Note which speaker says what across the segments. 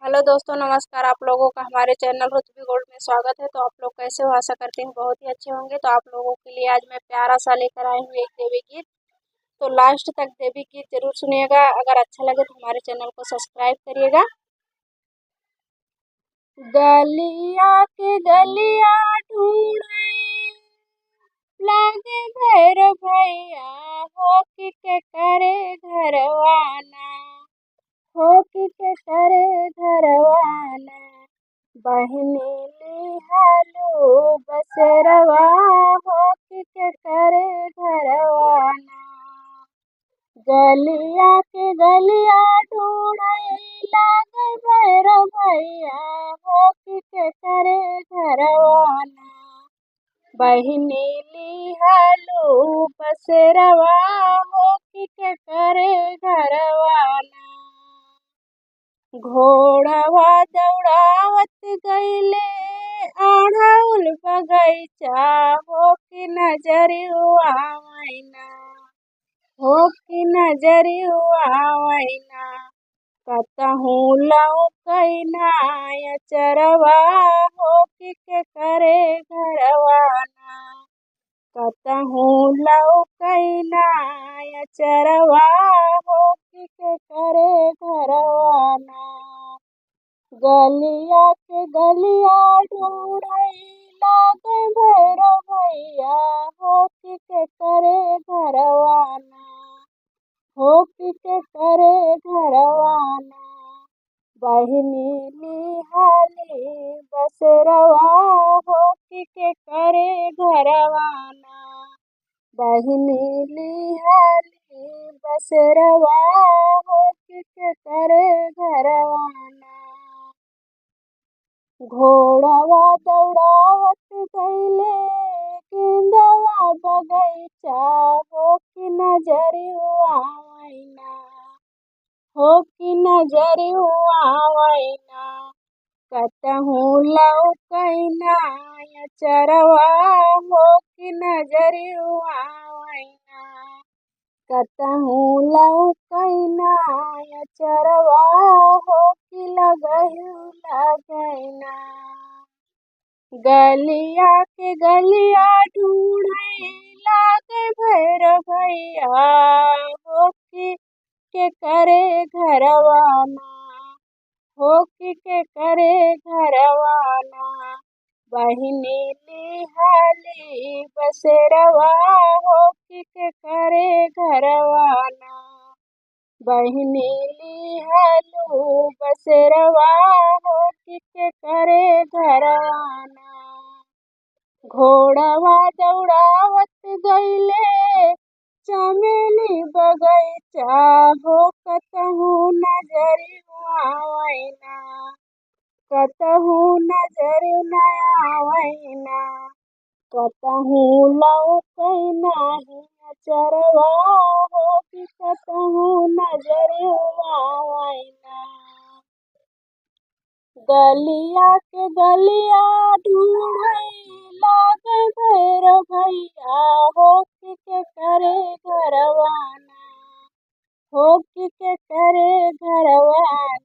Speaker 1: Hello दोस्तों, नमस्कार। आप लोगों का हमारे चैनल रुतबी गोल्ड में स्वागत है। तो आप लोग कैसे हो? आशा करते हैं बहुत ही अच्छे होंगे। तो आप लोगों के लिए आज मैं प्यारा सा लेकर आई हूँ एक देवी गीत। तो लास्ट तक देवी गीत जरूर सुनिएगा। अगर अच्छा लगे तो हमारे चैनल को सब्सक्राइब करिएगा। गलिया के गलिया ढूंढे लागे भैर भैया, हो के करे घरवाना, हो के करे घरवाना। बहिनी लिहालो बसरवा, हो के करे घरवाना। गलिया के गलिया ढूंढे लागे भैर भैया, हो के करे घरवाना। बहिनी लिहालो बसरवा, हो के करे घरवाना। घोड़वा दौड़ावत गईले आढ़ौल बगैचा, हो कि नजरिया आईना, हो कि नजरिया आईना। कतहू लौकैना अचरवा, हो कि करे घरवाना। कतहू लौकैना अचरवा, हो कि करे घरवाना। गलिया के गलिया ढूंढे लागे भैर भैया, हो कि करे घरवाना, हो कि करे घरवाना। बहिनी लिहाली बसरवा, हो कि करे घरवाना। बहिनी लिहाली बसरवा, हो कि करे घरवाना। घोड़वा दौड़ावत गईले गेंदवा बगैचा, हो कि नजरिया आईना, हो कि नजरिया आईना। कतहू लौकैना अचरवा, हो कि नजरिया आईना। कतहू लौकैना अचरवा, हो कि लगहु लगैना। गलिया के गलिया ढूंढे लागे भैर भैया, हो कि करे घरवाना, हो कि करे घरवाना। बहिनी लिहाली बसरवा, हो कि करे घरवाना। बहिनी लिहालू बसरवा, हो कि करे घरवाना। घोड़वा दौड़ावत गईले चमेली बगैचा, हो कतहू नजरिया आईना, कतहू नजरिया आईना। कतहू लौकैना अचरवा, हो कि कतहू नजरिया आईना। गलिया के गलिया ढूंढे लागे भैर भैया, हो कि करे घरवाना, हो कि करे घरवाना।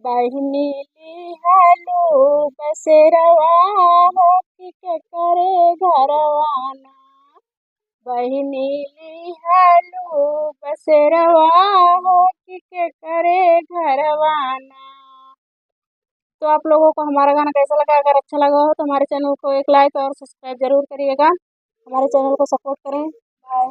Speaker 1: बहिनी लिहालो बसरवा, हो कि करे घरवाना। बहिनी लिहालो बसरवा, हो कि करे घरवाना। तो आप लोगों को हमारा गाना कैसा लगा? अगर अच्छा लगा हो तो हमारे चैनल को एक लाइक और सब्सक्राइब जरूर करिएगा। हमारे चैनल को सपोर्ट करें। बाय।